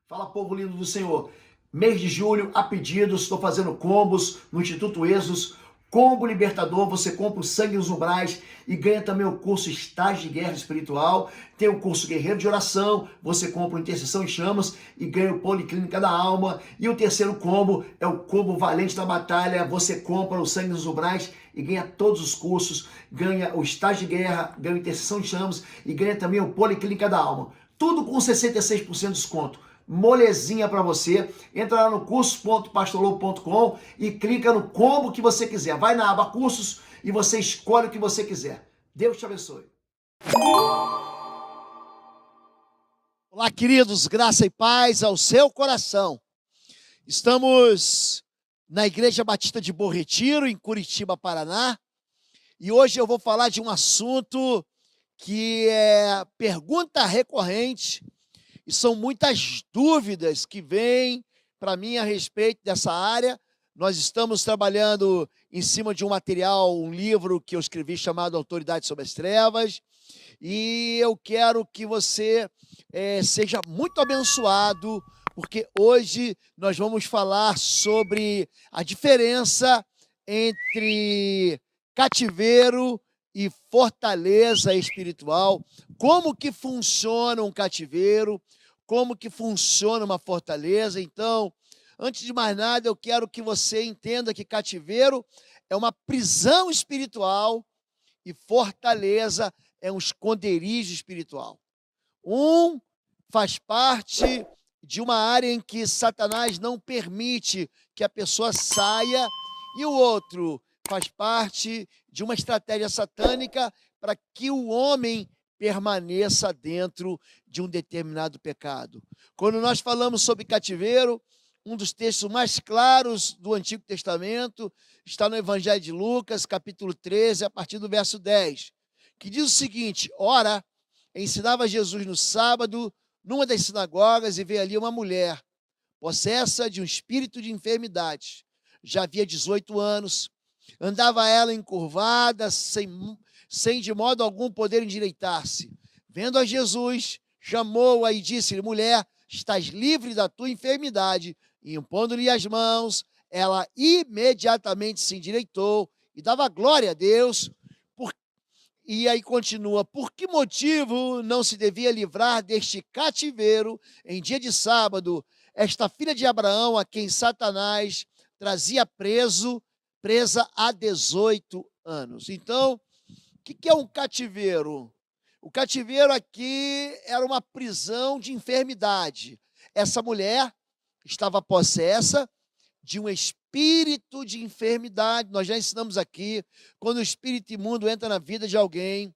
Fala, povo lindo do Senhor. Mês de julho, a pedidos, estou fazendo combos no Instituto Êxodos. Combo Libertador, você compra o Sangue nos Umbrais e ganha também o curso Estágio de Guerra Espiritual. Tem o curso Guerreiro de Oração, você compra o Intercessão em Chamas e ganha o Policlínica da Alma. E o terceiro combo é o combo Valente da Batalha, você compra o Sangue nos Umbrais e ganha todos os cursos, ganha o Estágio de Guerra, ganha o Intercessão em Chamas e ganha também o Policlínica da Alma. Tudo com 66% de desconto. Molezinha para você. Entra lá no cursos.pastorlobo.com e clica no combo que você quiser. Vai na aba cursos e você escolhe o que você quiser. Deus te abençoe. Olá, queridos, graça e paz ao seu coração. Estamos na Igreja Batista de Bom Retiro, em Curitiba, Paraná, e hoje eu vou falar de um assunto que é pergunta recorrente. E são muitas dúvidas que vêm para mim a respeito dessa área. Nós estamos trabalhando em cima de um material, um livro que eu escrevi chamado Autoridade sobre as Trevas. E eu quero que você seja muito abençoado, porque hoje nós vamos falar sobre a diferença entre cativeiro e fortaleza espiritual, como que funciona um cativeiro, como que funciona uma fortaleza. Então, antes de mais nada, eu quero que você entenda que cativeiro é uma prisão espiritual e fortaleza é um esconderijo espiritual. Um faz parte de uma área em que Satanás não permite que a pessoa saia, e o outro faz parte de uma estratégia satânica para que o homem permaneça dentro de um determinado pecado. Quando nós falamos sobre cativeiro, um dos textos mais claros do Antigo Testamento está no Evangelho de Lucas, capítulo 13, a partir do verso 10, que diz o seguinte: ora, ensinava Jesus no sábado, numa das sinagogas, e veio ali uma mulher, possessa de um espírito de enfermidade. Já havia 18 anos, andava ela encurvada, sem de modo algum poder endireitar-se. Vendo a Jesus, chamou-a e disse-lhe: mulher, estás livre da tua enfermidade. E impondo-lhe as mãos, ela imediatamente se endireitou e dava glória a Deus. E aí continua: por que motivo não se devia livrar deste cativeiro em dia de sábado esta filha de Abraão, a quem Satanás trazia presa há 18 anos? Então, o que é um cativeiro? O cativeiro aqui era uma prisão de enfermidade. Essa mulher estava possessa de um espírito de enfermidade. Nós já ensinamos aqui, quando o espírito imundo entra na vida de alguém,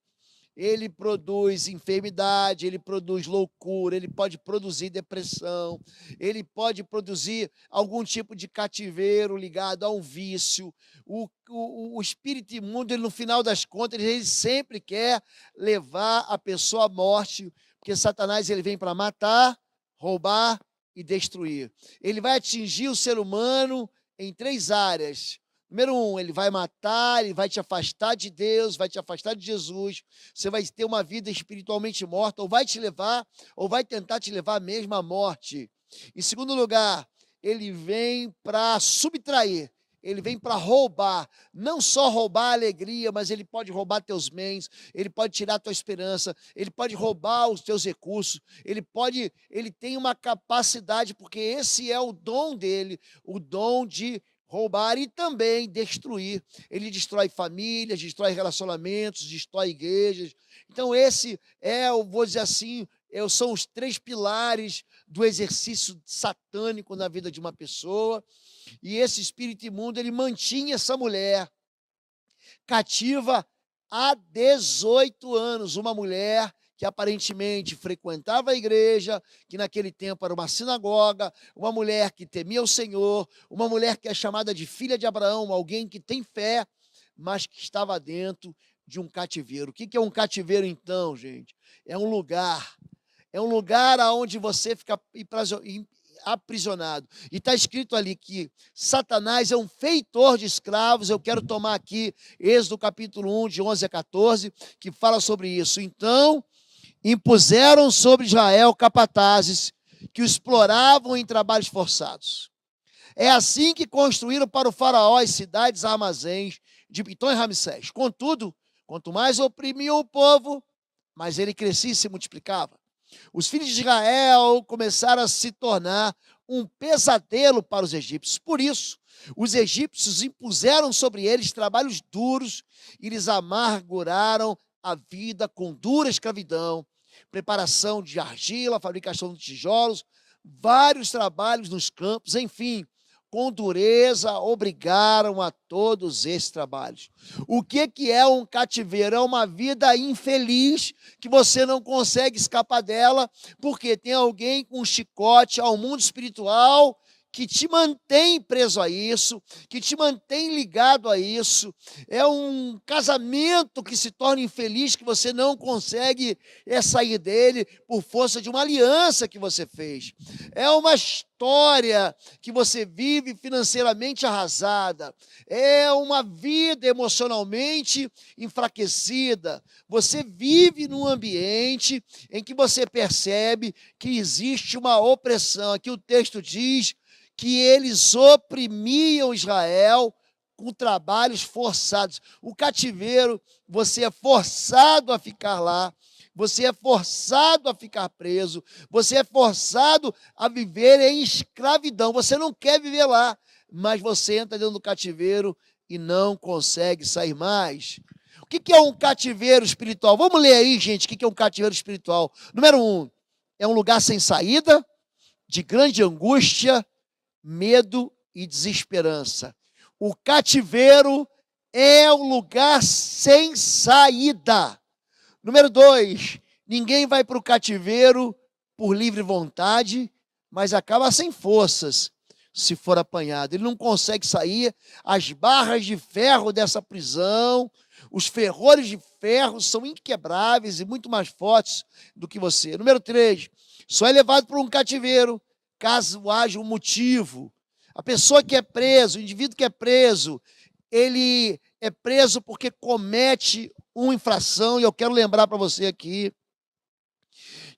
ele produz enfermidade, ele produz loucura, ele pode produzir depressão, ele pode produzir algum tipo de cativeiro ligado a um vício. O espírito imundo, ele, no final das contas, ele sempre quer levar a pessoa à morte, porque Satanás ele vem para matar, roubar e destruir. Ele vai atingir o ser humano em 3 áreas. Número 1, ele vai matar, ele vai te afastar de Deus, vai te afastar de Jesus. Você vai ter uma vida espiritualmente morta, ou vai te levar, ou vai tentar te levar mesmo à morte. Em segundo lugar, ele vem para subtrair, ele vem para roubar. Não só roubar a alegria, mas ele pode roubar teus bens, ele pode tirar a tua esperança, ele pode roubar os teus recursos, ele tem uma capacidade, porque esse é o dom dele, o dom de roubar e também destruir. Ele destrói famílias, destrói relacionamentos, destrói igrejas. Então esse eu vou dizer assim, são os 3 pilares do exercício satânico na vida de uma pessoa. E esse espírito imundo, ele mantinha essa mulher cativa há 18 anos. Uma mulher que aparentemente frequentava a igreja, que naquele tempo era uma sinagoga, uma mulher que temia o Senhor, uma mulher que é chamada de filha de Abraão, alguém que tem fé, mas que estava dentro de um cativeiro. O que é um cativeiro então, gente? É um lugar onde você fica aprisionado. E está escrito ali que Satanás é um feitor de escravos. Eu quero tomar aqui Êxodo capítulo 1, de 11 a 14, que fala sobre isso. Então, impuseram sobre Israel capatazes que o exploravam em trabalhos forçados. É assim que construíram para o faraó as cidades armazéns de Pitom e Ramsés. Contudo, quanto mais oprimiam o povo, mais ele crescia e se multiplicava. Os filhos de Israel começaram a se tornar um pesadelo para os egípcios. Por isso, os egípcios impuseram sobre eles trabalhos duros e lhes amarguraram a vida com dura escravidão, preparação de argila, fabricação de tijolos, vários trabalhos nos campos, enfim, com dureza obrigaram a todos esses trabalhos. O que é um cativeiro? É uma vida infeliz que você não consegue escapar dela, porque tem alguém com um chicote ao mundo espiritual que te mantém preso a isso, que te mantém ligado a isso. É um casamento que se torna infeliz, que você não consegue sair dele por força de uma aliança que você fez. É uma história que você vive financeiramente arrasada. É uma vida emocionalmente enfraquecida. Você vive num ambiente em que você percebe que existe uma opressão. Aqui o texto diz que eles oprimiam Israel com trabalhos forçados. O cativeiro, você é forçado a ficar lá, você é forçado a ficar preso, você é forçado a viver em escravidão. Você não quer viver lá, mas você entra dentro do cativeiro e não consegue sair mais. O que é um cativeiro espiritual? Vamos ler aí, gente, o que é um cativeiro espiritual. Número 1, é um lugar sem saída, de grande angústia, medo e desesperança. O cativeiro é um lugar sem saída. Número 2, ninguém vai para o cativeiro por livre vontade, mas acaba sem forças se for apanhado. Ele não consegue sair. As barras de ferro dessa prisão, os ferrolhos de ferro são inquebráveis e muito mais fortes do que você. Número 3, só é levado para um cativeiro caso haja um motivo. A pessoa que é preso, o indivíduo que é preso, ele é preso porque comete uma infração, e eu quero lembrar para você aqui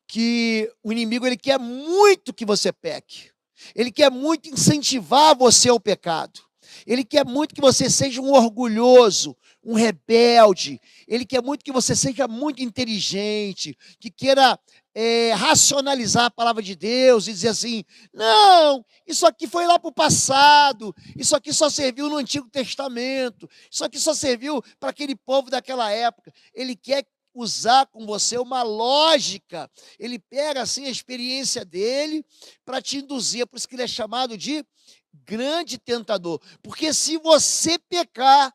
que o inimigo ele quer muito que você peque. Ele quer muito incentivar você ao pecado. Ele quer muito que você seja um orgulhoso, um rebelde. Ele quer muito que você seja muito inteligente, que queira racionalizar a palavra de Deus e dizer assim, não, isso aqui foi lá para o passado, isso aqui só serviu no Antigo Testamento, isso aqui só serviu para aquele povo daquela época. Ele quer usar com você uma lógica, ele pega assim a experiência dele para te induzir, por isso que ele é chamado de grande tentador, porque se você pecar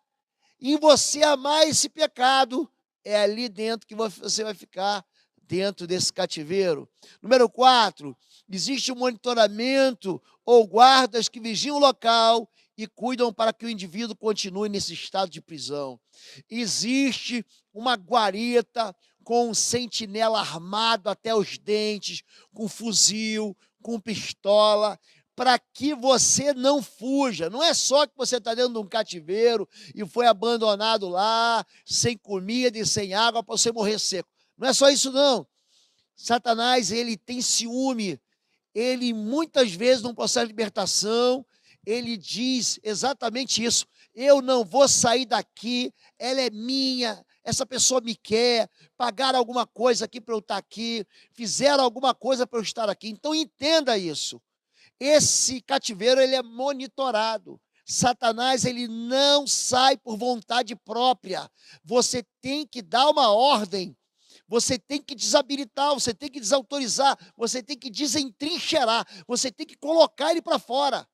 e você amar esse pecado, é ali dentro que você vai ficar dentro desse cativeiro. Número 4, existe um monitoramento ou guardas que vigiam o local e cuidam para que o indivíduo continue nesse estado de prisão. Existe uma guarita com um sentinela armado até os dentes, com fuzil, com pistola, para que você não fuja. Não é só que você está dentro de um cativeiro e foi abandonado lá, sem comida e sem água, para você morrer seco. Não é só isso, não. Satanás, ele tem ciúme. Ele, muitas vezes, num processo de libertação, ele diz exatamente isso. Eu não vou sair daqui, ela é minha, essa pessoa me quer, pagaram alguma coisa aqui para eu estar aqui, fizeram alguma coisa para eu estar aqui. Então, entenda isso. Esse cativeiro, ele é monitorado. Satanás, ele não sai por vontade própria. Você tem que dar uma ordem. Você tem que desabilitar, você tem que desautorizar, você tem que desentrincheirar, você tem que colocar ele para fora.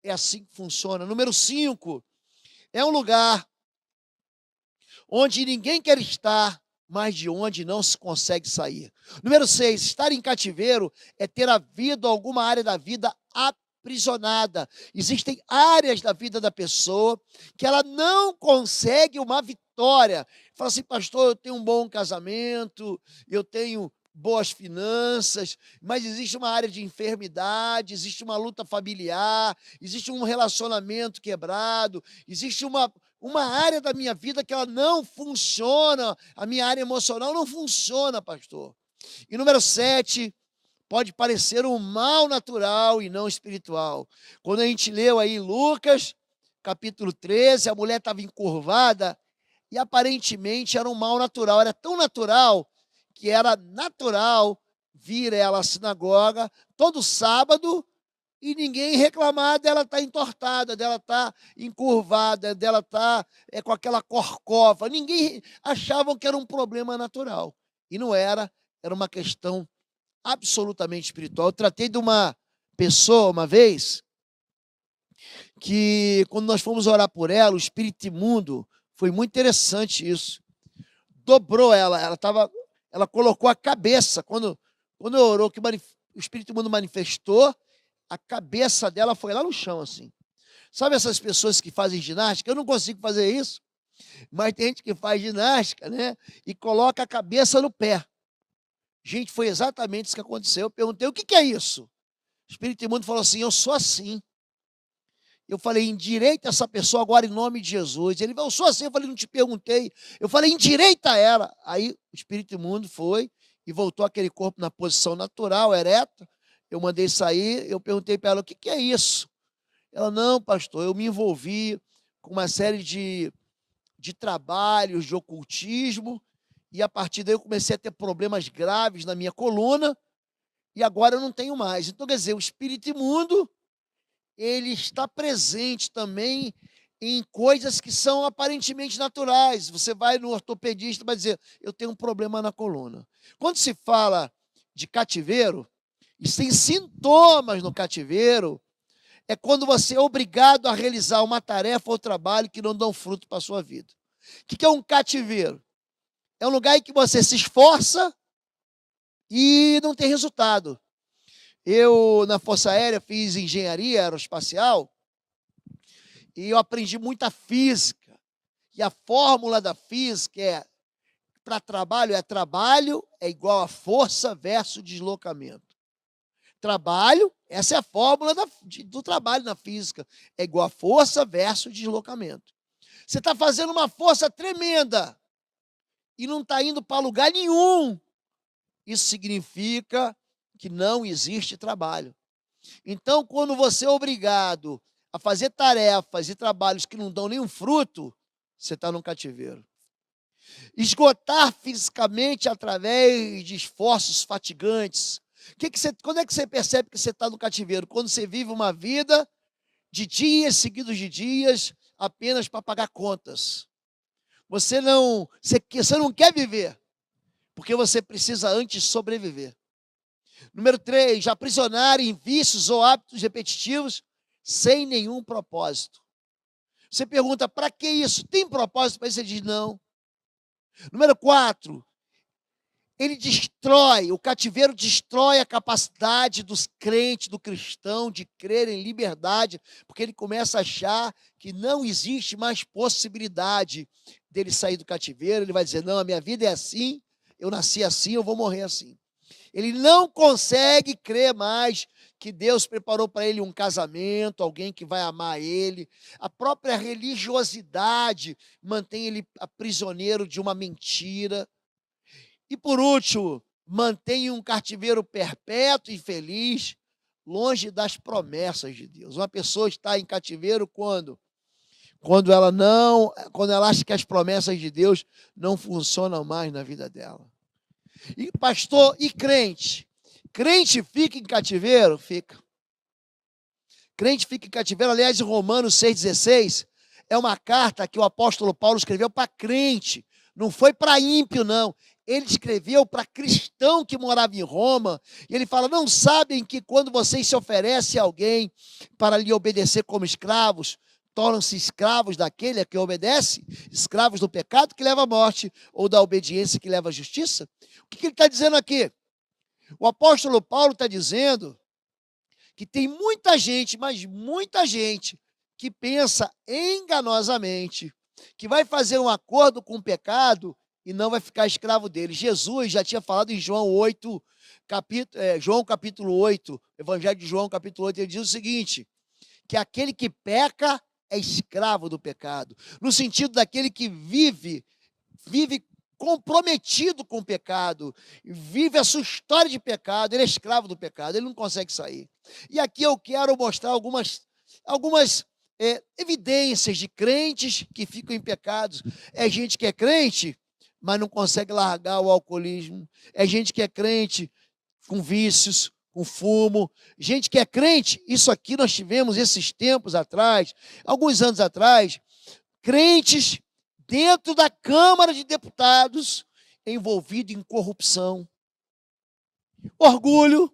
É assim que funciona. Número 5, é um lugar onde ninguém quer estar, mas de onde não se consegue sair. Número 6, estar em cativeiro é ter havido alguma área da vida aprisionada. Existem áreas da vida da pessoa que ela não consegue uma vitória. Fala assim, pastor, eu tenho um bom casamento, eu tenho boas finanças, mas existe uma área de enfermidade, existe uma luta familiar, existe um relacionamento quebrado, existe uma área da minha vida que ela não funciona, a minha área emocional não funciona, pastor. E número 7, pode parecer um mal natural e não espiritual. Quando a gente leu aí Lucas, capítulo 13, a mulher estava encurvada e aparentemente era um mal natural. Era tão natural que era natural vir ela à sinagoga todo sábado e ninguém reclamar dela estar entortada, dela estar encurvada, dela estar com aquela corcova. Ninguém achavam que era um problema natural. E não era, era uma questão absolutamente espiritual. Eu tratei de uma pessoa uma vez que, quando nós fomos orar por ela, o espírito imundo, foi muito interessante isso. Dobrou ela, ela colocou a cabeça. Quando orou, que o espírito imundo manifestou, a cabeça dela foi lá no chão, assim. Sabe essas pessoas que fazem ginástica? Eu não consigo fazer isso, mas tem gente que faz ginástica, né? E coloca a cabeça no pé. Gente, foi exatamente isso que aconteceu. Eu perguntei, o que é isso? O espírito imundo falou assim, eu sou assim. Eu falei, endireita essa pessoa agora em nome de Jesus. Ele falou, eu sou assim. Eu falei, não te perguntei. Eu falei, endireita ela. Aí o espírito imundo foi e voltou aquele corpo na posição natural, ereta. Eu mandei sair, eu perguntei para ela, o que é isso? Ela, não, pastor, eu me envolvi com uma série de trabalhos de ocultismo, e a partir daí eu comecei a ter problemas graves na minha coluna, e agora eu não tenho mais. Então, quer dizer, o espírito imundo, ele está presente também em coisas que são aparentemente naturais. Você vai no ortopedista e vai dizer, eu tenho um problema na coluna. Quando se fala de cativeiro, e tem sintomas no cativeiro, é quando você é obrigado a realizar uma tarefa ou trabalho que não dão fruto para a sua vida. O que é um cativeiro? É um lugar em que você se esforça e não tem resultado. Eu, na Força Aérea, fiz engenharia aeroespacial e eu aprendi muita física. E a fórmula da física para trabalho é igual a força versus deslocamento. Trabalho, essa é a fórmula do trabalho na física, é igual a força versus deslocamento. Você está fazendo uma força tremenda e não está indo para lugar nenhum. Isso significa que não existe trabalho. Então, quando você é obrigado a fazer tarefas e trabalhos que não dão nenhum fruto, você está num cativeiro. Esgotar fisicamente através de esforços fatigantes. Quando é que você percebe que você está no cativeiro? Quando você vive uma vida de dias seguidos de dias apenas para pagar contas. Você não quer viver, porque você precisa antes sobreviver. Número 3, aprisionar em vícios ou hábitos repetitivos sem nenhum propósito. Você pergunta, para que isso? Tem propósito? Mas você diz não. Número 4, o cativeiro destrói a capacidade dos crentes, do cristão, de crer em liberdade, porque ele começa a achar que não existe mais possibilidade dele sair do cativeiro. Ele vai dizer, não, a minha vida é assim, eu nasci assim, eu vou morrer assim. Ele não consegue crer mais que Deus preparou para ele um casamento, alguém que vai amar ele. A própria religiosidade mantém ele prisioneiro de uma mentira. E por último, mantém um cativeiro perpétuo e feliz, longe das promessas de Deus. Uma pessoa está em cativeiro quando ela acha que as promessas de Deus não funcionam mais na vida dela. E pastor, e crente? Crente fica em cativeiro? Fica. Crente fica em cativeiro. Aliás, em Romanos 6,16, é uma carta que o apóstolo Paulo escreveu para crente. Não foi para ímpio, não. Ele escreveu para cristão que morava em Roma. E ele fala, não sabem que quando vocês se oferecem a alguém para lhe obedecer como escravos, tornam-se escravos daquele a quem obedece, escravos do pecado que leva à morte, ou da obediência que leva à justiça? O que ele está dizendo aqui? O apóstolo Paulo está dizendo que tem muita gente, mas muita gente, que pensa enganosamente que vai fazer um acordo com o pecado e não vai ficar escravo dele. Jesus já tinha falado em João 8, João capítulo 8, Evangelho de João capítulo 8, ele diz o seguinte, que aquele que peca é escravo do pecado, no sentido daquele que vive comprometido com o pecado, vive a sua história de pecado, ele é escravo do pecado, ele não consegue sair. E aqui eu quero mostrar algumas evidências de crentes que ficam em pecados. É gente que é crente, mas não consegue largar o alcoolismo. É gente que é crente com vícios, com fumo. Gente que é crente, isso aqui nós tivemos esses tempos atrás, alguns anos atrás, crentes dentro da Câmara de Deputados envolvidos em corrupção, orgulho,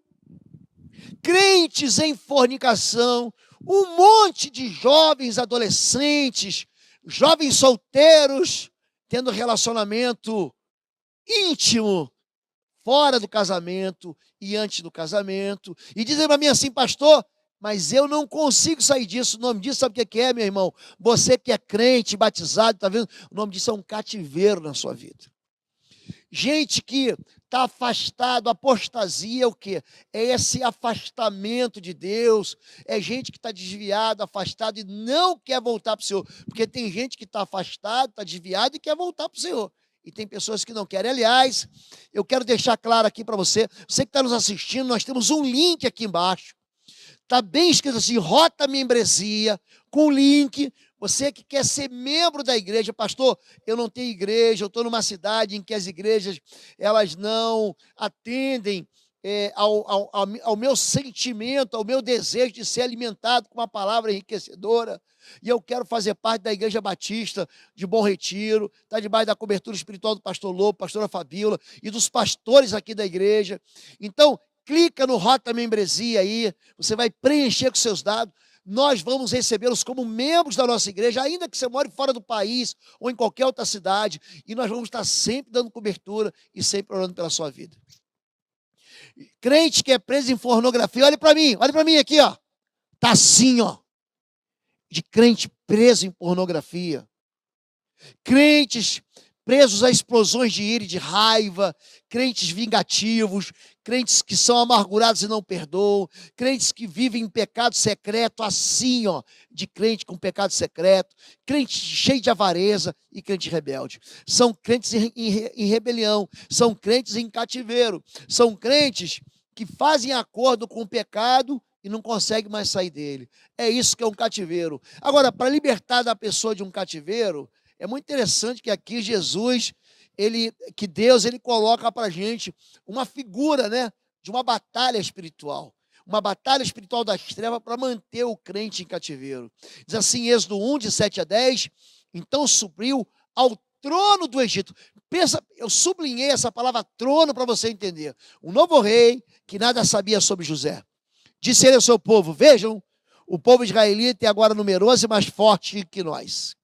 crentes em fornicação, um monte de jovens adolescentes, jovens solteiros, tendo relacionamento íntimo, fora do casamento e antes do casamento, e dizem para mim assim, pastor, mas eu não consigo sair disso. O nome disso, sabe o que é, meu irmão? Você que é crente, batizado, está vendo? O nome disso é um cativeiro na sua vida. Gente que está afastado, apostasia é o quê? É esse afastamento de Deus, é gente que está desviado, afastado e não quer voltar para o Senhor, porque tem gente que está afastado, está desviado e quer voltar para o Senhor. E tem pessoas que não querem. Aliás, eu quero deixar claro aqui para você, você que está nos assistindo, nós temos um link aqui embaixo, está bem escrito assim, Rota Membresia, com link. Você que quer ser membro da igreja, pastor, eu não tenho igreja, eu estou numa cidade em que as igrejas, elas não atendem ao meu sentimento, ao meu desejo de ser alimentado com uma palavra enriquecedora, e eu quero fazer parte da Igreja Batista de Bom Retiro, está debaixo da cobertura espiritual do pastor Lobo, pastora Fabíola, e dos pastores aqui da igreja. Então, clica no Rota Membresia aí, você vai preencher com seus dados, nós vamos recebê-los como membros da nossa igreja, ainda que você more fora do país ou em qualquer outra cidade, e nós vamos estar sempre dando cobertura e sempre orando pela sua vida. Crente que é preso em pornografia, olha para mim aqui, ó. Tá assim, ó. De crente preso em pornografia. Crentes presos a explosões de ira e de raiva, crentes vingativos, crentes que são amargurados e não perdoam, crentes que vivem em pecado secreto, assim, ó, de crente com pecado secreto, crente cheio de avareza e crente rebelde. São crentes em rebelião, são crentes em cativeiro, são crentes que fazem acordo com o pecado e não conseguem mais sair dele. É isso que é um cativeiro. Agora, para libertar da pessoa de um cativeiro, é muito interessante que aqui Jesus, Deus coloca para a gente uma figura, né, de uma batalha espiritual. Uma batalha espiritual das trevas para manter o crente em cativeiro. Diz assim, Êxodo 1, de 7 a 10, então subiu ao trono do Egito. Pensa, eu sublinhei essa palavra trono para você entender. Um novo rei que nada sabia sobre José. Disse ele ao seu povo, vejam, o povo israelita é agora numeroso e mais forte que nós.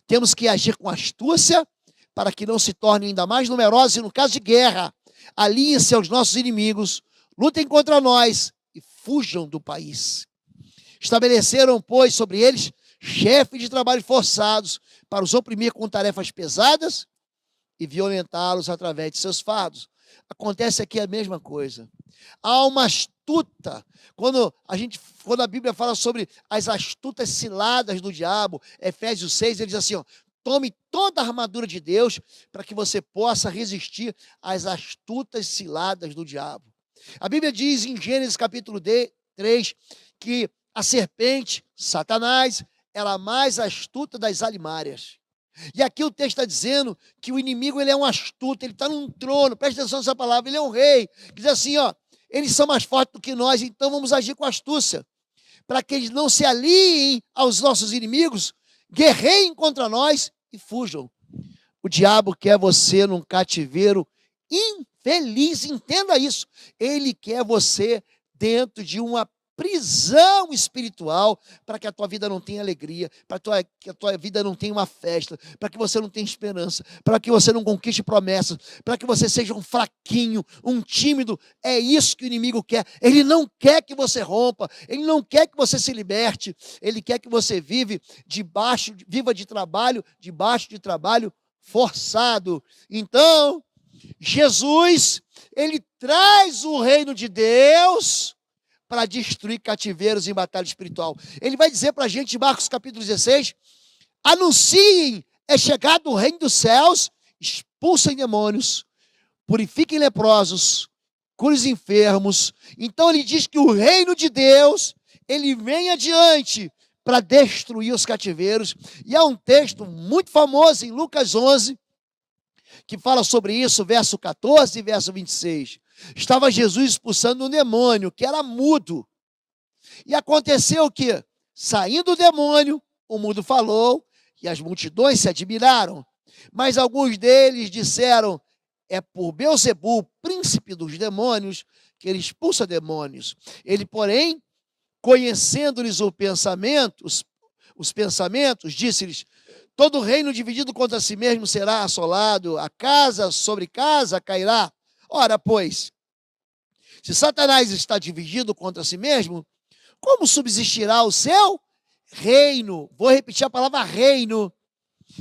Temos que agir com astúcia para que não se tornem ainda mais numerosos e no caso de guerra, alinhem-se aos nossos inimigos, lutem contra nós e fujam do país. Estabeleceram, pois, sobre eles chefes de trabalho forçados para os oprimir com tarefas pesadas e violentá-los através de seus fardos. Acontece aqui a mesma coisa. Há uma astuta, quando a Bíblia fala sobre as astutas ciladas do diabo, Efésios 6, ele diz assim, ó, tome toda a armadura de Deus para que você possa resistir às astutas ciladas do diabo. A Bíblia diz em Gênesis capítulo 3 que a serpente, Satanás, ela é a mais astuta das alimárias. E aqui o texto está dizendo que o inimigo ele é um astuto, ele está num trono, presta atenção nessa palavra, ele é um rei, diz assim, ó, eles são mais fortes do que nós, então vamos agir com astúcia, para que eles não se aliem aos nossos inimigos, guerreiem contra nós e fujam. O diabo quer você num cativeiro infeliz, entenda isso, ele quer você dentro de uma prisão espiritual, para que a tua vida não tenha alegria, para que a tua vida não tenha uma festa, para que você não tenha esperança, para que você não conquiste promessas, para que você seja um fraquinho, um tímido. É isso que o inimigo quer. Ele não quer que você rompa, ele não quer que você se liberte, ele quer que você viva de trabalho, debaixo de trabalho forçado. Então, Jesus, ele traz o reino de Deus para destruir cativeiros em batalha espiritual. Ele vai dizer para a gente, em Marcos capítulo 16, anunciem, é chegado o reino dos céus, expulsem demônios, purifiquem leprosos, curem os enfermos. Então ele diz que o reino de Deus, ele vem adiante para destruir os cativeiros. E há um texto muito famoso em Lucas 11, que fala sobre isso, verso 14 e verso 26. Estava Jesus expulsando um demônio que era mudo. E aconteceu que, saindo o demônio, o mudo falou e as multidões se admiraram. Mas alguns deles disseram: é por Beelzebu, príncipe dos demônios, que ele expulsa demônios. Ele, porém, conhecendo-lhes os pensamentos, disse-lhes: todo reino dividido contra si mesmo será assolado, a casa sobre casa cairá. Ora, pois, se Satanás está dividido contra si mesmo, como subsistirá o seu reino? Vou repetir a palavra reino.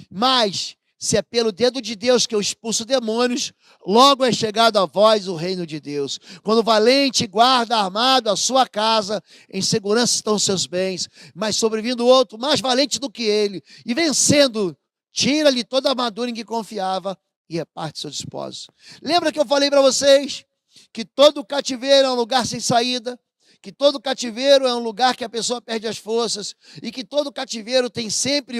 Mas, se é pelo dedo de Deus que eu expulso demônios, logo é chegado a vós o reino de Deus. Quando o valente guarda armado a sua casa, em segurança estão seus bens. Mas sobrevindo outro, mais valente do que ele, e vencendo, tira-lhe toda a armadura em que confiava e reparte seus despojos. Lembra que eu falei para vocês que todo cativeiro é um lugar sem saída? Que todo cativeiro é um lugar que a pessoa perde as forças, e que todo cativeiro tem sempre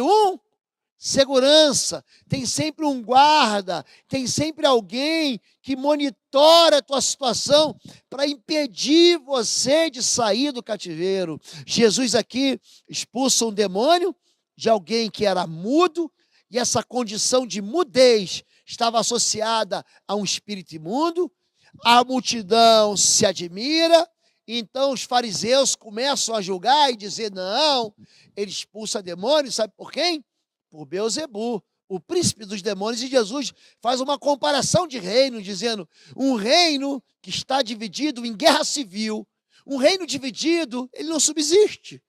segurança, tem sempre um guarda, tem sempre alguém que monitora a tua situação para impedir você de sair do cativeiro. Jesus aqui expulsa um demônio de alguém que era mudo, e essa condição de mudez estava associada a um espírito imundo. A multidão se admira. Então os fariseus começam a julgar e dizer: não, ele expulsa demônios, sabe por quem? Por Beelzebu, o príncipe dos demônios. E Jesus faz uma comparação de reino, dizendo: um reino que está dividido em guerra civil, um reino dividido, ele não subsiste.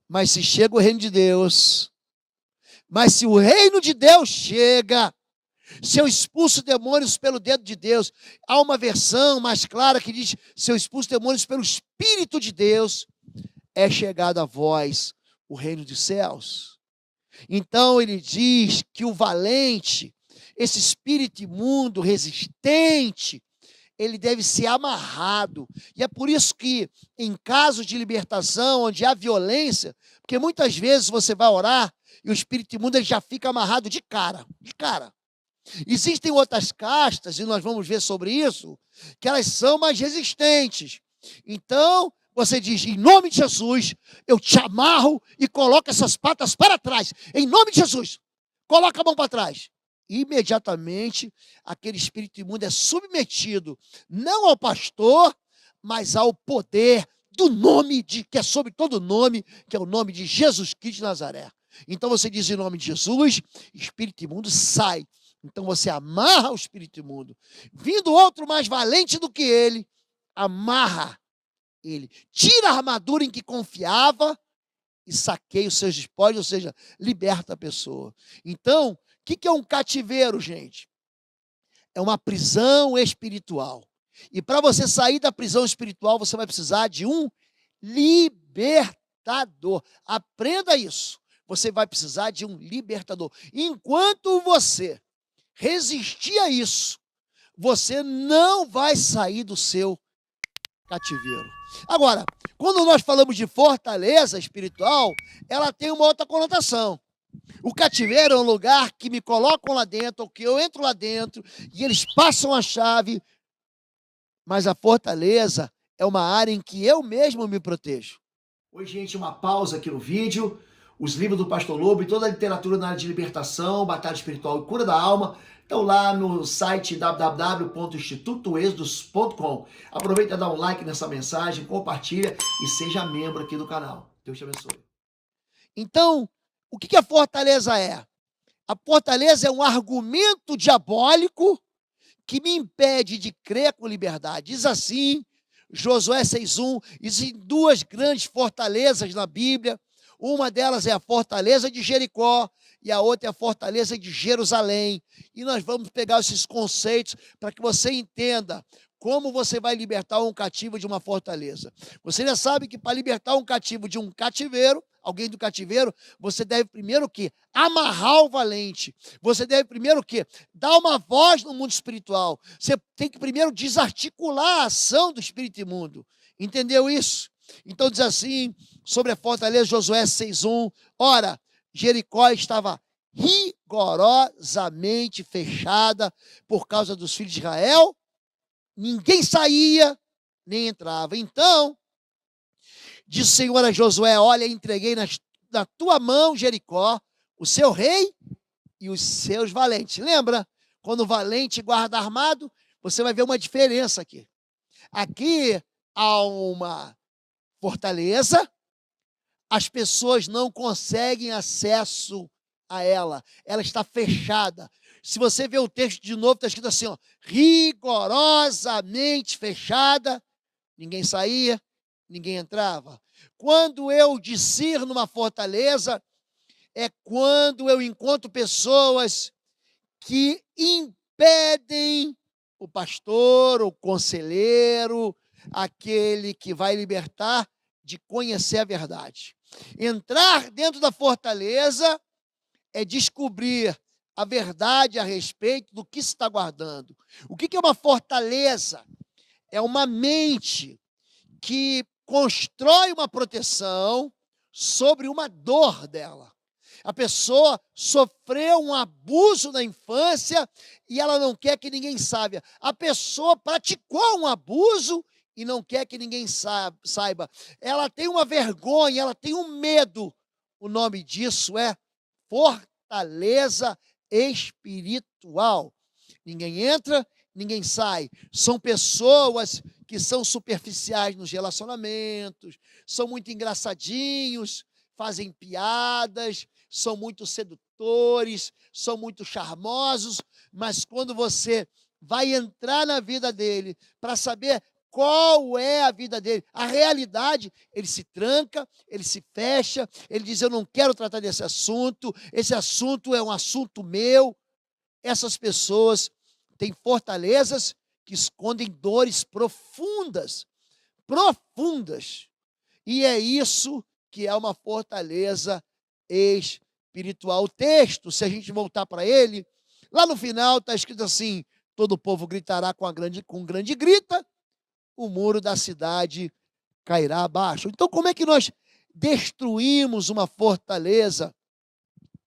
Mas se chega o reino de Deus, mas se o reino de Deus chega, se eu expulso demônios pelo dedo de Deus, há uma versão mais clara que diz: se eu expulso demônios pelo Espírito de Deus, é chegado a vós o reino dos céus. Então ele diz que o valente, esse espírito imundo, resistente, ele deve ser amarrado. E é por isso que, em casos de libertação, onde há violência, porque muitas vezes você vai orar e o espírito imundo ele já fica amarrado de cara. Existem outras castas, e nós vamos ver sobre isso, que elas são mais resistentes. Então, você diz: em nome de Jesus, eu te amarro e coloco essas patas para trás. Em nome de Jesus, coloca a mão para trás. Imediatamente, aquele espírito imundo é submetido, não ao pastor, mas ao poder do nome, que é sobre todo nome, que é o nome de Jesus Cristo de Nazaré. Então você diz: em nome de Jesus, espírito imundo sai. Então você amarra o espírito imundo. Vindo outro mais valente do que ele, amarra ele. Tira a armadura em que confiava e saqueia os seus despojos, ou seja, liberta a pessoa. Então, o que é um cativeiro, gente? É uma prisão espiritual. E para você sair da prisão espiritual, você vai precisar de um libertador. Aprenda isso. Você vai precisar de um libertador. Enquanto você resistir a isso, você não vai sair do seu cativeiro. Agora, quando nós falamos de fortaleza espiritual, ela tem uma outra conotação. O cativeiro é um lugar que me colocam lá dentro, ou que eu entro lá dentro, e eles passam a chave, mas a fortaleza é uma área em que eu mesmo me protejo. Oi, gente, uma pausa aqui no vídeo. Os livros do Pastor Lobo e toda a literatura na área de libertação, batalha espiritual e cura da alma estão lá no site www.institutoexodos.com. Aproveita e dá um like nessa mensagem, compartilha e seja membro aqui do canal. Deus te abençoe. Então, o que a fortaleza é? A fortaleza é um argumento diabólico que me impede de crer com liberdade. Diz assim, Josué 6:1, existem duas grandes fortalezas na Bíblia. Uma delas é a fortaleza de Jericó e a outra é a fortaleza de Jerusalém. E nós vamos pegar esses conceitos para que você entenda como você vai libertar um cativo de uma fortaleza. Você já sabe que para libertar um cativo de um cativeiro, alguém do cativeiro, você deve primeiro o quê? Amarrar o valente. Você deve primeiro o quê? Dar uma voz no mundo espiritual. Você tem que primeiro desarticular a ação do espírito imundo. Entendeu isso? Então diz assim, sobre a fortaleza, Josué 6:1, ora, Jericó estava rigorosamente fechada por causa dos filhos de Israel, ninguém saía, nem entrava. Então, disse o Senhor a Josué, olha, entreguei na tua mão, Jericó, o seu rei e os seus valentes. Lembra? Quando o valente guarda armado, você vai ver uma diferença aqui. Aqui há uma fortaleza, as pessoas não conseguem acesso a ela. Ela está fechada. Se você ver o texto de novo, está escrito assim, ó, rigorosamente fechada, ninguém saía, ninguém entrava. Quando eu descer numa fortaleza, é quando eu encontro pessoas que impedem o pastor, o conselheiro, aquele que vai libertar, de conhecer a verdade. Entrar dentro da fortaleza é descobrir a verdade a respeito do que se está guardando. O que é uma fortaleza? É uma mente que constrói uma proteção sobre uma dor dela. A pessoa sofreu um abuso na infância e ela não quer que ninguém saiba. A pessoa praticou um abuso e não quer que ninguém saiba. Ela tem uma vergonha, ela tem um medo. O nome disso é fortaleza espiritual. Ninguém entra, ninguém sai. São pessoas que são superficiais nos relacionamentos, são muito engraçadinhos, fazem piadas, são muito sedutores, são muito charmosos, mas quando você vai entrar na vida dele para saber qual é a vida dele, a realidade, ele se tranca, ele se fecha, ele diz, eu não quero tratar desse assunto, esse assunto é um assunto meu. Essas pessoas têm fortalezas que escondem dores profundas, profundas. E é isso que é uma fortaleza espiritual. O texto, se a gente voltar para ele, lá no final está escrito assim, todo o povo gritará com grande grita, o muro da cidade cairá abaixo. Então, como é que nós destruímos uma fortaleza?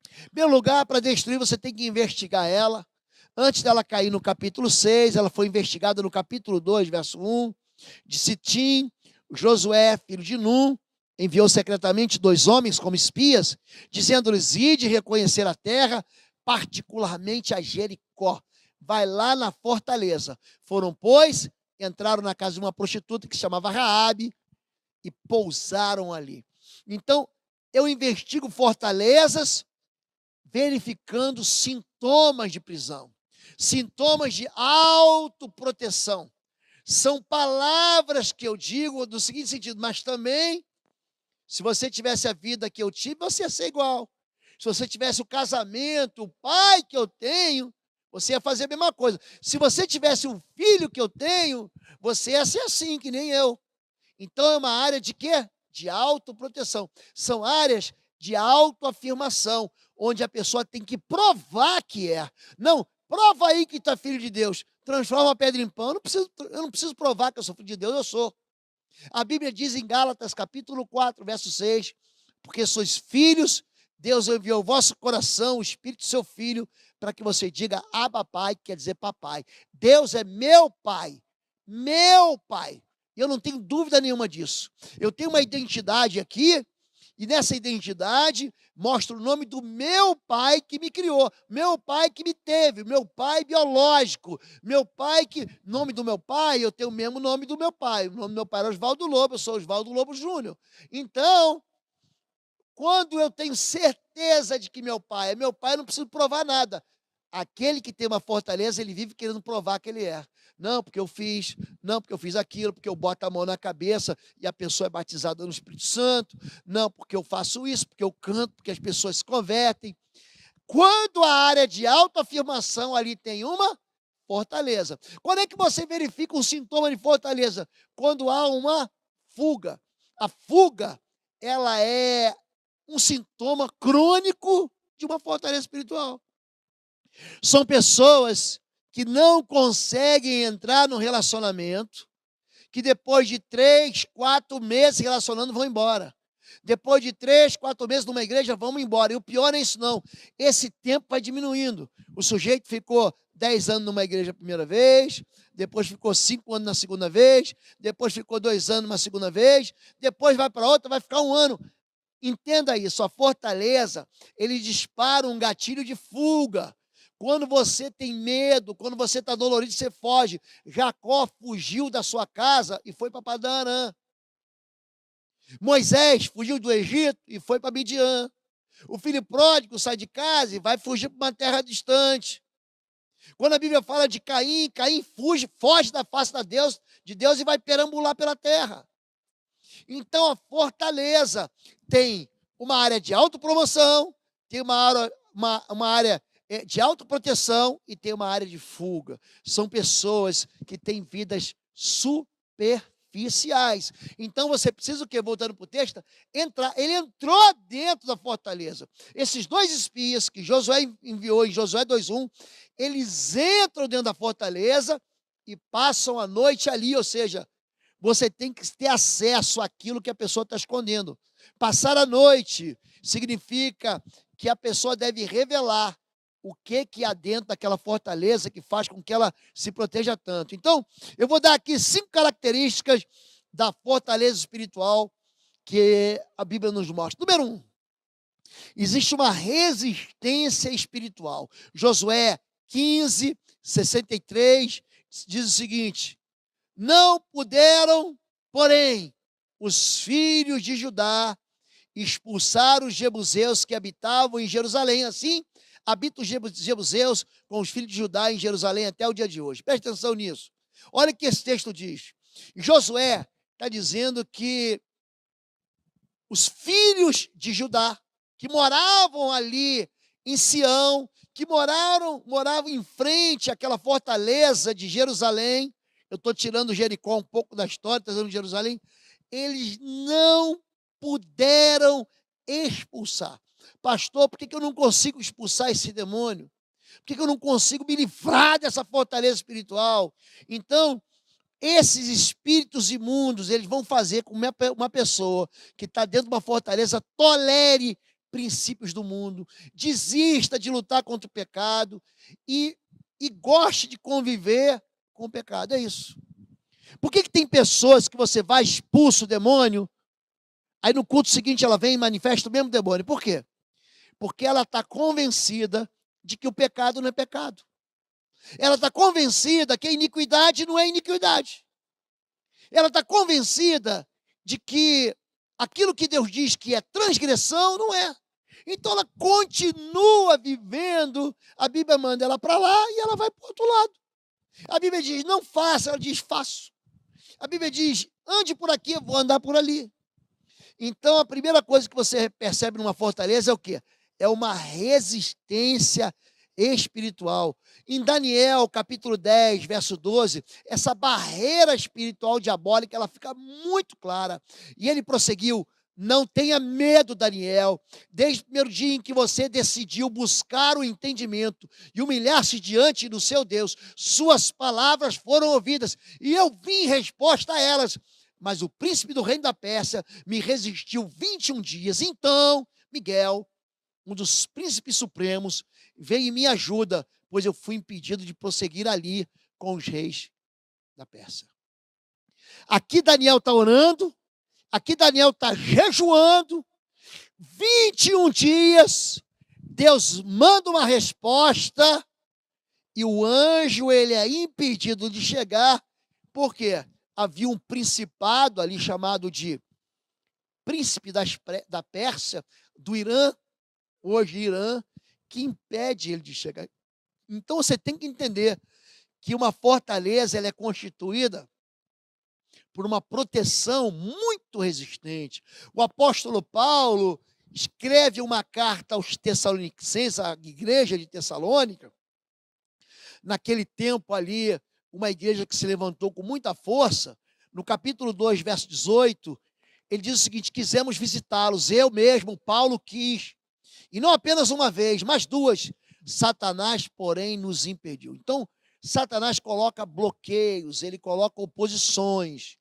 Em primeiro lugar, para destruir, você tem que investigar ela. Antes dela cair no capítulo 6, ela foi investigada no capítulo 2, verso 1. De Sitim, Josué, filho de Num, enviou secretamente 2 homens como espias, dizendo-lhes, ide reconhecer a terra, particularmente a Jericó. Vai lá na fortaleza. Foram, pois, entraram na casa de uma prostituta que se chamava Raabe e pousaram ali. Então, eu investigo fortalezas verificando sintomas de prisão, sintomas de autoproteção. São palavras que eu digo do seguinte sentido, mas também, se você tivesse a vida que eu tive, você ia ser igual. Se você tivesse o casamento, o pai que eu tenho, você ia fazer a mesma coisa. Se você tivesse o filho que eu tenho, você ia ser assim, que nem eu. Então é uma área de quê? De autoproteção. São áreas de autoafirmação, onde a pessoa tem que provar que é. Não, prova aí que tu é filho de Deus. Transforma a pedra em pão. Eu não preciso provar que eu sou filho de Deus, eu sou. A Bíblia diz em Gálatas, capítulo 4, verso 6, porque sois filhos, Deus enviou o vosso coração, o Espírito do seu Filho, para que você diga Abba Pai, que quer dizer papai. Deus é meu Pai, meu Pai. Eu não tenho dúvida nenhuma disso. Eu tenho uma identidade aqui, e nessa identidade mostra o nome do meu pai que me criou, meu pai que me teve, meu pai biológico, meu pai que... Nome do meu pai, eu tenho o mesmo nome do meu pai. O nome do meu pai era Oswaldo Lobo, eu sou Oswaldo Lobo Júnior. Então, quando eu tenho certeza de que meu pai é meu pai, eu não preciso provar nada. Aquele que tem uma fortaleza, ele vive querendo provar que ele é. Não, porque eu fiz, não, porque eu fiz aquilo, porque eu boto a mão na cabeça e a pessoa é batizada no Espírito Santo. Não, porque eu faço isso, porque eu canto, porque as pessoas se convertem. Quando a área de autoafirmação ali tem uma fortaleza. Quando é que você verifica um sintoma de fortaleza? Quando há uma fuga. A fuga, ela é um sintoma crônico de uma fortaleza espiritual. São pessoas que não conseguem entrar no relacionamento, que depois de 3, 4 meses relacionando vão embora. Depois de 3, 4 meses numa igreja, vamos embora. E o pior não é isso, não. Esse tempo vai diminuindo. O sujeito ficou 10 anos numa igreja a primeira vez, depois ficou 5 anos na segunda vez, depois ficou 2 anos na segunda vez, depois vai para outra, vai ficar 1 ano. Entenda isso, a fortaleza, ele dispara um gatilho de fuga. Quando você tem medo, quando você está dolorido, você foge. Jacó fugiu da sua casa e foi para Padã Arã. Moisés fugiu do Egito e foi para Midian. O filho pródigo sai de casa e vai fugir para uma terra distante. Quando a Bíblia fala de Caim, Caim foge da face de Deus e vai perambular pela terra. Então a fortaleza tem uma área de autopromoção, tem uma área de autoproteção e tem uma área de fuga. São pessoas que têm vidas superficiais. Então você precisa o quê? Voltando para o texto, entrar. Ele entrou dentro da fortaleza. Esses 2 espias que Josué enviou em Josué 2:1, eles entram dentro da fortaleza e passam a noite ali, ou seja, você tem que ter acesso àquilo que a pessoa está escondendo. Passar a noite significa que a pessoa deve revelar o que há dentro daquela fortaleza que faz com que ela se proteja tanto. Então, eu vou dar aqui 5 características da fortaleza espiritual que a Bíblia nos mostra. Número 1, existe uma resistência espiritual. Josué 15:63 diz o seguinte: não puderam, porém, os filhos de Judá expulsar os jebuseus que habitavam em Jerusalém. Assim, habitam os jebuseus com os filhos de Judá em Jerusalém até o dia de hoje. Preste atenção nisso. Olha o que esse texto diz. Josué está dizendo que os filhos de Judá, que moravam ali em Sião, que moravam em frente àquela fortaleza de Jerusalém, eu estou tirando Jericó um pouco da história, estou dizendo Jerusalém, eles não puderam expulsar. Pastor, por que eu não consigo expulsar esse demônio? Por que eu não consigo me livrar dessa fortaleza espiritual? Então, esses espíritos imundos, eles vão fazer com que uma pessoa que está dentro de uma fortaleza tolere princípios do mundo, desista de lutar contra o pecado e goste de conviver com o pecado. É isso. Por que tem pessoas que você vai, expulsa o demônio, aí no culto seguinte ela vem e manifesta o mesmo demônio? Por quê? Porque ela está convencida de que o pecado não é pecado. Ela está convencida que a iniquidade não é iniquidade. Ela está convencida de que aquilo que Deus diz que é transgressão, não é. Então ela continua vivendo, a Bíblia manda ela para lá e ela vai para o outro lado. A Bíblia diz, não faça, ela diz, faço. A Bíblia diz, ande por aqui, eu vou andar por ali. Então a primeira coisa que você percebe numa fortaleza é o quê? É uma resistência espiritual. Em Daniel, capítulo 10, verso 12, essa barreira espiritual diabólica, ela fica muito clara. E ele prosseguiu, não tenha medo, Daniel, desde o primeiro dia em que você decidiu buscar o entendimento e humilhar-se diante do seu Deus, suas palavras foram ouvidas, e eu vim em resposta a elas. Mas o príncipe do reino da Pérsia me resistiu 21 dias. Então, Miguel, um dos príncipes supremos, veio em minha ajuda, pois eu fui impedido de prosseguir ali com os reis da Pérsia. Aqui Daniel está orando, aqui Daniel está jejuando, 21 dias, Deus manda uma resposta, e o anjo ele é impedido de chegar, por quê? Havia um principado ali chamado de príncipe da Pérsia, do Irã, hoje Irã, que impede ele de chegar. Então você tem que entender que uma fortaleza ela é constituída por uma proteção muito resistente. O apóstolo Paulo escreve uma carta aos Tessalonicenses, à igreja de Tessalônica, naquele tempo ali, uma igreja que se levantou com muita força. No capítulo 2, verso 18, ele diz o seguinte: quisemos visitá-los, eu mesmo, Paulo, quis, e não apenas uma vez, mas duas. Satanás, porém, nos impediu. Então, Satanás coloca bloqueios, ele coloca oposições.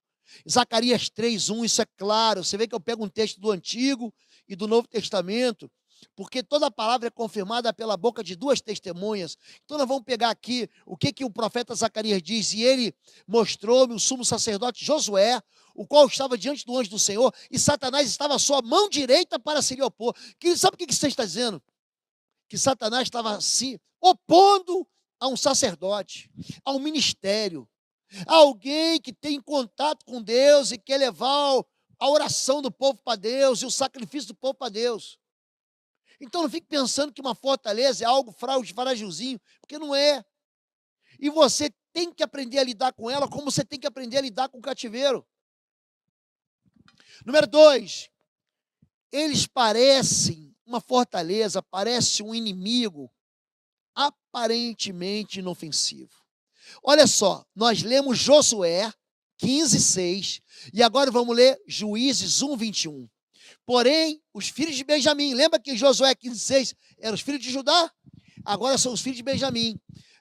Zacarias 3:1, isso é claro. Você vê que eu pego um texto do Antigo e do Novo Testamento, porque toda a palavra é confirmada pela boca de duas testemunhas. Então nós vamos pegar aqui o que o profeta Zacarias diz: e ele mostrou-me o sumo sacerdote Josué, o qual estava diante do anjo do Senhor, e Satanás estava à sua mão direita para se lhe opor. Sabe o que você está dizendo? Que Satanás estava se opondo a um sacerdote, a um ministério, a alguém que tem contato com Deus e quer levar a oração do povo para Deus e o sacrifício do povo para Deus. Então não fique pensando que uma fortaleza é algo frágilzinho, porque não é. E você tem que aprender a lidar com ela como você tem que aprender a lidar com o cativeiro. Número 2, eles parecem uma fortaleza, parece um inimigo aparentemente inofensivo. Olha só, nós lemos Josué 15:6 e agora vamos ler Juízes 1:21. Porém, os filhos de Benjamim, lembra que Josué 15:6 eram os filhos de Judá? Agora são os filhos de Benjamim.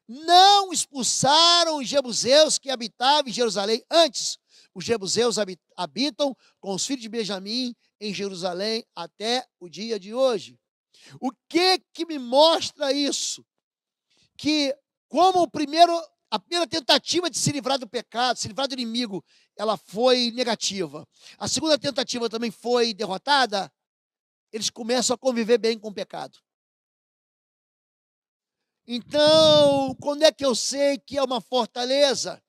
Não expulsaram os jebuseus que habitavam em Jerusalém. Antes, os jebuseus habitam com os filhos de Benjamim em Jerusalém até o dia de hoje. O que me mostra isso? Que como a primeira tentativa de se livrar do pecado, se livrar do inimigo, ela foi negativa. A segunda tentativa também foi derrotada. Eles começam a conviver bem com o pecado. Então, quando é que eu sei que é uma fortaleza?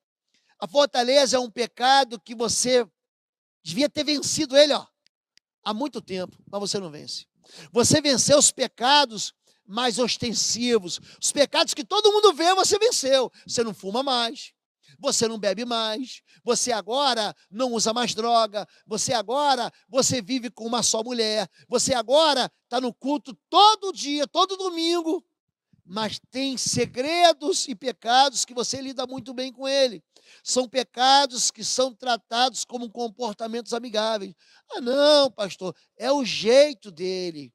A fortaleza é um pecado que você devia ter vencido ele, há muito tempo, mas você não vence. Você venceu os pecados mais ostensivos, os pecados que todo mundo vê, você venceu. Você não fuma mais, você não bebe mais, você agora não usa mais droga, você vive com uma só mulher, você agora está no culto todo dia, todo domingo, mas tem segredos e pecados que você lida muito bem com ele. São pecados que são tratados como comportamentos amigáveis. Ah, não, pastor, é o jeito dele.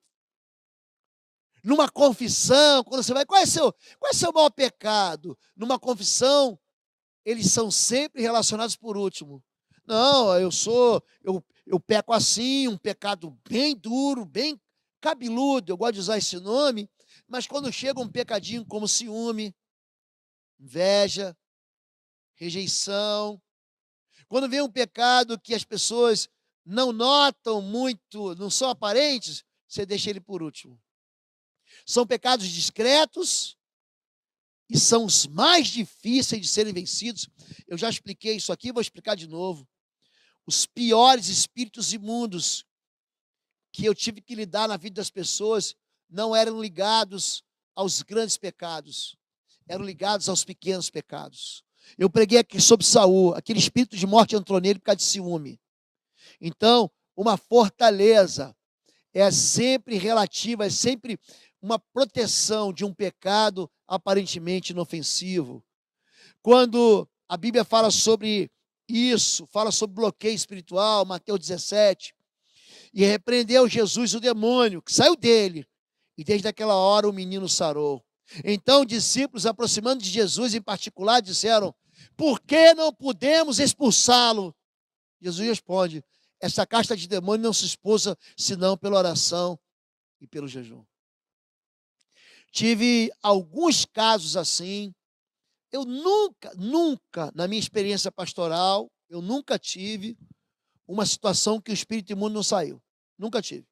Numa confissão, quando você vai, qual é seu maior pecado? Numa confissão, eles são sempre relacionados por último. Não, eu peco assim, um pecado bem duro, bem cabeludo, eu gosto de usar esse nome, mas quando chega um pecadinho como ciúme, inveja, rejeição, quando vem um pecado que as pessoas não notam muito, não são aparentes, você deixa ele por último. São pecados discretos e são os mais difíceis de serem vencidos. Eu já expliquei isso aqui, vou explicar de novo. Os piores espíritos imundos que eu tive que lidar na vida das pessoas não eram ligados aos grandes pecados, eram ligados aos pequenos pecados. Eu preguei aqui sobre Saul, aquele espírito de morte entrou nele por causa de ciúme. Então, uma fortaleza é sempre relativa, é sempre uma proteção de um pecado aparentemente inofensivo. Quando a Bíblia fala sobre isso, fala sobre bloqueio espiritual, Mateus 17, e repreendeu Jesus o demônio, que saiu dele, e desde aquela hora o menino sarou. Então, discípulos, aproximando de Jesus em particular, disseram: por que não podemos expulsá-lo? Jesus responde: essa casta de demônio não se expulsa senão pela oração e pelo jejum. Tive alguns casos assim. Eu nunca, na minha experiência pastoral, eu nunca tive uma situação que o espírito imundo não saiu. Nunca tive.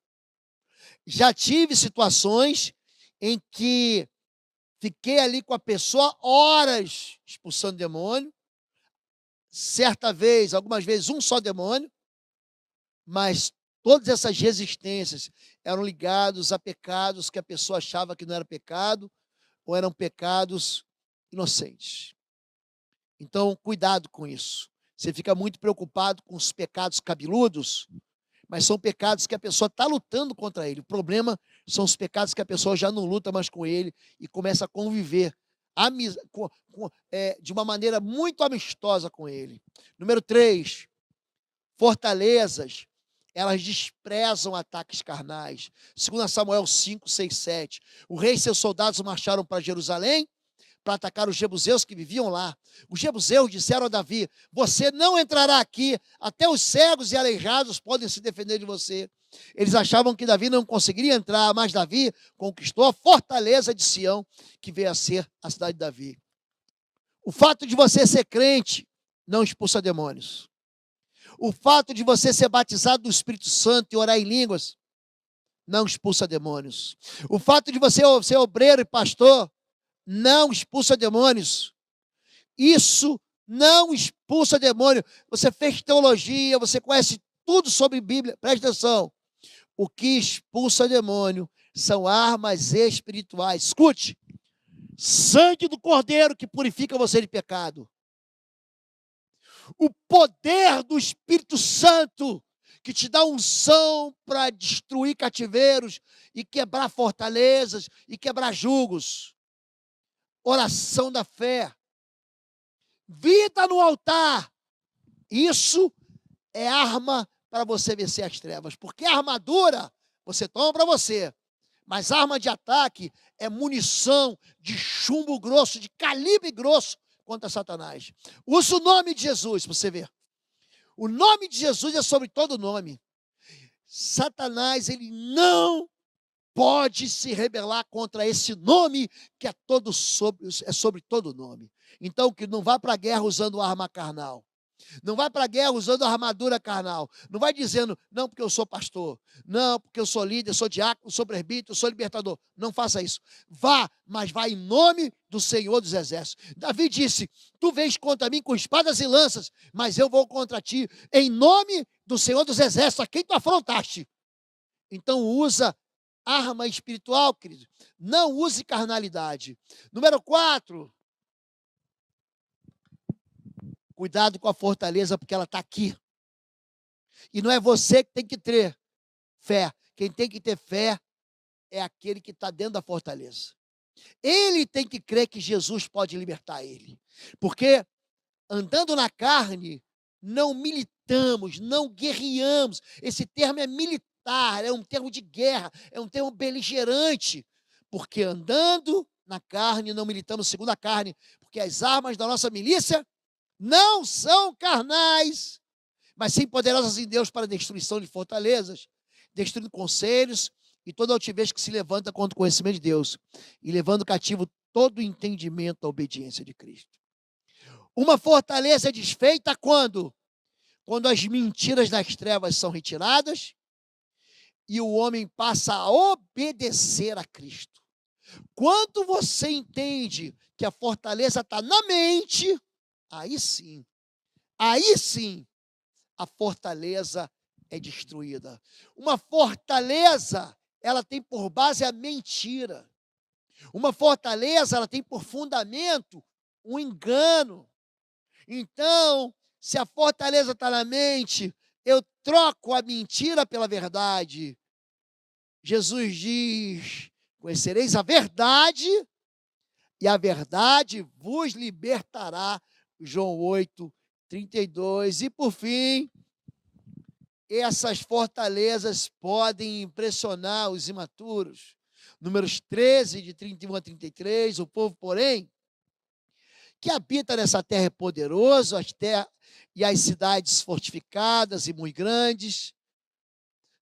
Já tive situações em que fiquei ali com a pessoa horas expulsando demônio. Certa vez, algumas vezes, um só demônio, mas todas essas resistências eram ligadas a pecados que a pessoa achava que não era pecado, ou eram pecados inocentes. Então, cuidado com isso. Você fica muito preocupado com os pecados cabeludos, mas são pecados que a pessoa está lutando contra ele. O problema são os pecados que a pessoa já não luta mais com ele e começa a conviver de uma maneira muito amistosa com ele. Número 3, fortalezas, elas desprezam ataques carnais. 2 Samuel 5, 6, 7. O rei e seus soldados marcharam para Jerusalém para atacar os jebuseus que viviam lá. Os jebuseus disseram a Davi: você não entrará aqui, até os cegos e aleijados podem se defender de você. Eles achavam que Davi não conseguiria entrar, mas Davi conquistou a fortaleza de Sião, que veio a ser a cidade de Davi. O fato de você ser crente não expulsa demônios. O fato de você ser batizado do Espírito Santo e orar em línguas não expulsa demônios. O fato de você ser obreiro e pastor não expulsa demônios. Isso não expulsa demônio. Você fez teologia, você conhece tudo sobre Bíblia. Preste atenção. O que expulsa demônio são armas espirituais. Escute. Sangue do Cordeiro que purifica você de pecado. O poder do Espírito Santo que te dá unção para destruir cativeiros e quebrar fortalezas e quebrar julgos. Oração da fé. Vida no altar. Isso é arma para você vencer as trevas. Porque a armadura você toma para você. Mas arma de ataque é munição de chumbo grosso, de calibre grosso contra Satanás. Usa o nome de Jesus para você ver. O nome de Jesus é sobre todo nome. Satanás, ele não pode se rebelar contra esse nome que é sobre todo nome. Então, que não vá para a guerra usando arma carnal. Não vai para a guerra usando armadura carnal. Não vai dizendo, não, porque eu sou pastor. Não, porque eu sou líder, sou diácono, sou presbítero, sou libertador. Não faça isso. Vá, mas vá em nome do Senhor dos Exércitos. Davi disse, tu vens contra mim com espadas e lanças, mas eu vou contra ti em nome do Senhor dos Exércitos, a quem tu afrontaste. Então usa arma espiritual, querido. Não use carnalidade. Número 4. Cuidado com a fortaleza, porque ela está aqui. E não é você que tem que ter fé. Quem tem que ter fé é aquele que está dentro da fortaleza. Ele tem que crer que Jesus pode libertar ele. Porque andando na carne, não militamos, não guerreamos. Esse termo é militar, é um termo de guerra, é um termo beligerante. Porque andando na carne, não militamos segundo a carne. Porque as armas da nossa milícia não são carnais, mas sim poderosas em Deus para a destruição de fortalezas, destruindo conselhos e toda altivez que se levanta contra o conhecimento de Deus e levando cativo todo o entendimento à obediência de Cristo. Uma fortaleza é desfeita quando? Quando as mentiras das trevas são retiradas e o homem passa a obedecer a Cristo. Quando você entende que a fortaleza está na mente, aí sim, a fortaleza é destruída. Uma fortaleza, ela tem por base a mentira. Uma fortaleza, ela tem por fundamento um engano. Então, se a fortaleza está na mente, eu troco a mentira pela verdade. Jesus diz, conhecereis a verdade, e a verdade vos libertará. João 8, 32. E por fim, essas fortalezas podem impressionar os imaturos. Números 13, de 31 a 33. O povo, porém, que habita nessa terra é poderoso, e as cidades fortificadas e muito grandes.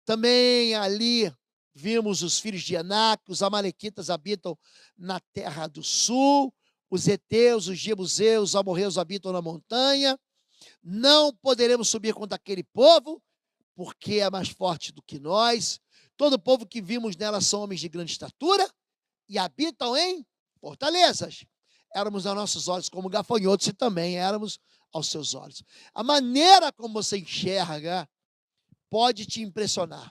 Também ali vimos os filhos de Anak, os amalequitas habitam na terra do sul. Os heteus, os jebuseus, os amorreus habitam na montanha. Não poderemos subir contra aquele povo, porque é mais forte do que nós. Todo o povo que vimos nela são homens de grande estatura e habitam em fortalezas. Éramos aos nossos olhos como gafanhotos e também éramos aos seus olhos. A maneira como você enxerga pode te impressionar.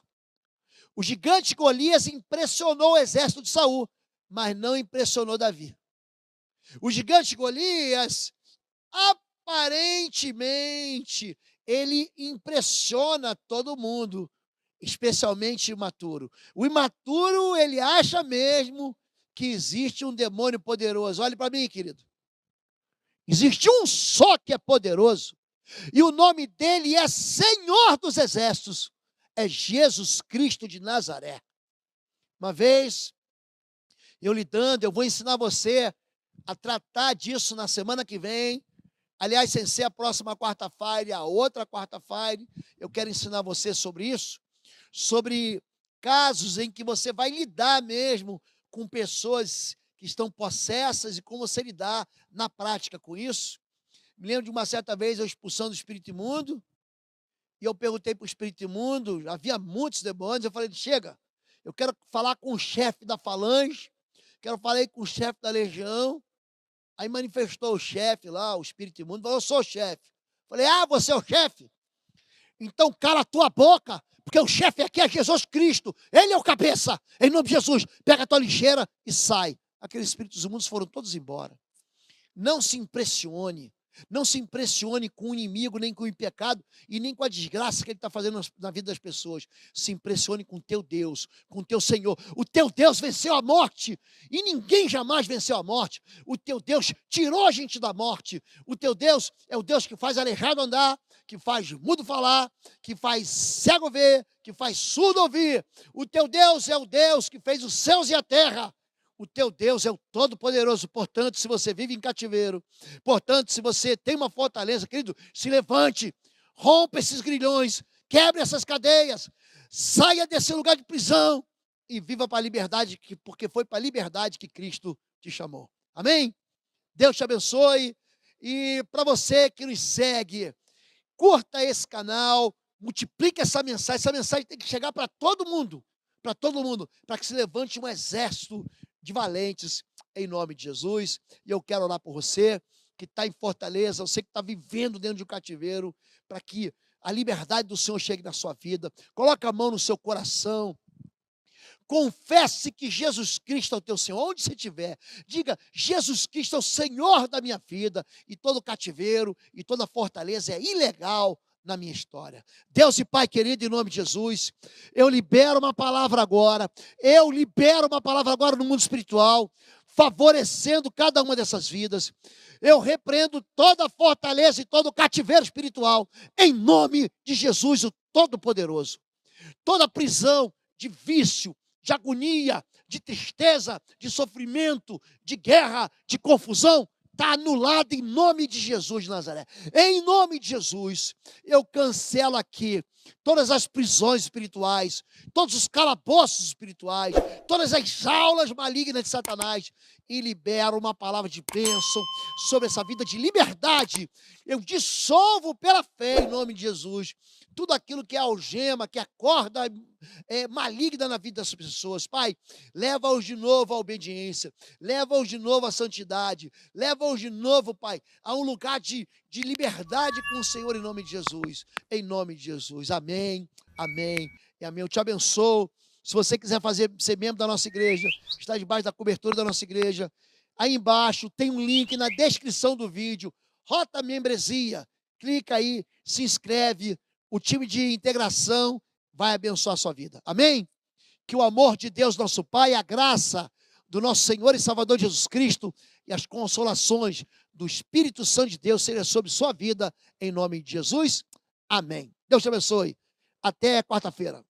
O gigante Golias impressionou o exército de Saul, mas não impressionou Davi. O gigante Golias, aparentemente, ele impressiona todo mundo, especialmente o imaturo. O imaturo, ele acha mesmo que existe um demônio poderoso. Olhe para mim, querido. Existe um só que é poderoso. E o nome dele é Senhor dos Exércitos. É Jesus Cristo de Nazaré. Uma vez, eu vou ensinar você a tratar disso na semana que vem. Aliás, sem ser a próxima quarta-feira, a outra quarta-feira, eu quero ensinar você sobre isso. Sobre casos em que você vai lidar mesmo com pessoas que estão possessas e como você lidar na prática com isso. Me lembro de uma certa vez eu expulsando o espírito imundo, e eu perguntei para o espírito imundo, havia muitos demônios, eu falei, chega, eu quero falar com o chefe da falange, quero falar com o chefe da legião. Aí manifestou o chefe lá, o espírito imundo, falou, eu sou o chefe. Falei, você é o chefe? Então cala a tua boca, porque o chefe aqui é Jesus Cristo, ele é o cabeça, em nome de Jesus, pega a tua lixeira e sai. Aqueles espíritos imundos foram todos embora. Não se impressione com o inimigo, nem com o pecado, e nem com a desgraça que ele está fazendo na vida das pessoas. Se impressione com o teu Deus, com o teu Senhor. O teu Deus venceu a morte, e ninguém jamais venceu a morte. O teu Deus tirou a gente da morte. O teu Deus é o Deus que faz aleijado andar, que faz mudo falar, que faz cego ver, que faz surdo ouvir. O teu Deus é o Deus que fez os céus e a terra. O teu Deus é o Todo-Poderoso. Portanto, se você vive em cativeiro, portanto, se você tem uma fortaleza, querido, se levante, rompa esses grilhões, quebre essas cadeias, saia desse lugar de prisão e viva para a liberdade, porque foi para a liberdade que Cristo te chamou. Amém? Deus te abençoe. E para você que nos segue, curta esse canal, multiplique essa mensagem tem que chegar para todo mundo, para que se levante um exército de valentes, em nome de Jesus. E eu quero orar por você, que está em Fortaleza, você que está vivendo dentro de um cativeiro, para que a liberdade do Senhor chegue na sua vida. Coloque a mão no seu coração. Confesse que Jesus Cristo é o teu Senhor, onde você estiver. Diga, Jesus Cristo é o Senhor da minha vida, e todo cativeiro e toda fortaleza é ilegal na minha história. Deus e Pai querido, em nome de Jesus, eu libero uma palavra agora no mundo espiritual, favorecendo cada uma dessas vidas. Eu repreendo toda fortaleza e todo cativeiro espiritual, em nome de Jesus, o Todo-Poderoso. Toda prisão de vício, de agonia, de tristeza, de sofrimento, de guerra, de confusão, está anulado em nome de Jesus de Nazaré. Em nome de Jesus, eu cancelo aqui todas as prisões espirituais, todos os calabouços espirituais, todas as jaulas malignas de Satanás, e libero uma palavra de bênção sobre essa vida de liberdade. Eu dissolvo pela fé, em nome de Jesus, tudo aquilo que é algema, que é corda maligna na vida das pessoas. Pai, leva-os de novo à obediência, leva-os de novo à santidade, leva-os de novo, Pai, a um lugar de liberdade com o Senhor, em nome de Jesus. Em nome de Jesus. Amém, amém e amém. Eu te abençoo. Se você quiser ser membro da nossa igreja, está debaixo da cobertura da nossa igreja, aí embaixo tem um link na descrição do vídeo, Rota Membresia. Clica aí, se inscreve. O time de integração vai abençoar a sua vida. Amém? Que o amor de Deus, nosso Pai, a graça do nosso Senhor e Salvador Jesus Cristo e as consolações do Espírito Santo de Deus seja sobre sua vida, em nome de Jesus. Amém. Deus te abençoe. Até quarta-feira.